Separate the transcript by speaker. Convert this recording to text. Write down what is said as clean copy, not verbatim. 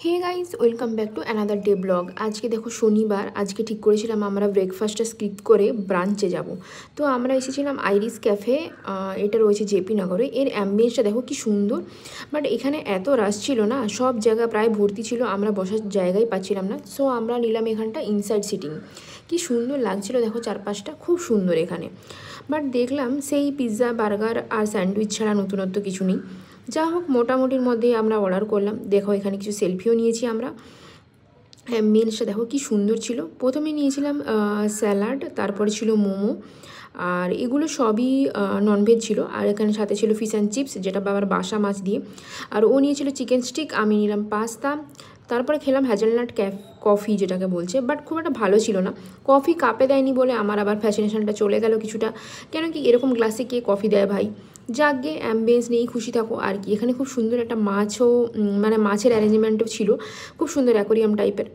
Speaker 1: Hey guys, welcome back to another day vlog. আজকে দেখো শনিবার, আজকে ঠিক করেছিলাম আমরা ব্রেকফাস্টটা স্কিপ করে ব্রাঞ্চে যাব। তো আমরা এসেছিলাম আইরিস ক্যাফে, এটা রয়েছে জেপি নগরে। এর অ্যাম্বিয়েন্সটা দেখো কি সুন্দর, বাট এখানে এত রাশ ছিল না, সব জায়গা প্রায় ভর্তি ছিল, আমরা বসার জায়গায় পাচ্ছিলাম না। সো আমরা নিলাম এখানটা ইনসাইড সিটিং। কি সুন্দর লাগছিল দেখো, চারপাশটা খুব সুন্দর এখানে। বাট দেখলাম সেই পিৎজা, বার্গার আর স্যান্ডউইচ ছাড়া নতুনত্ব কিছু নেই। যা হোক, মোটামুটির মধ্যে আমরা অর্ডার করলাম। দেখো এখানে কিছু সেলফিও নিয়েছি আমরা। মিলসটা দেখো কি সুন্দর ছিল। প্রথমে নিয়েছিলাম স্যালাড, তারপরে ছিল মোমো, আর এগুলো সবই ননভেজ ছিল। আর এখানে সাথে ছিল ফিশ অ্যান্ড চিপস, যেটা বাবার বাসা মাছ দিয়ে। আর ও নিয়েছিল চিকেন স্টিক, আমি নিলাম পাস্তা। তারপরে খেলাম হ্যাজেলনাট কফি, যেটাকে বলছে, বাট খুব একটা ভালো ছিল না। কফি কাপে দেয়নি বলে আমার আবার ফ্যাসিনেশনটা চলে গেল কিছুটা। কেন কি এরকম গ্লাসে কে কফি দেয় ভাই? যাকগে, অ্যাম্বিয়েন্স নিয়েই খুশি থাকো আর কি। এখানে খুব সুন্দর একটা মাছও, মানে মাছের অ্যারেঞ্জমেন্টও ছিল, খুব সুন্দর অ্যাকোরিয়াম টাইপের।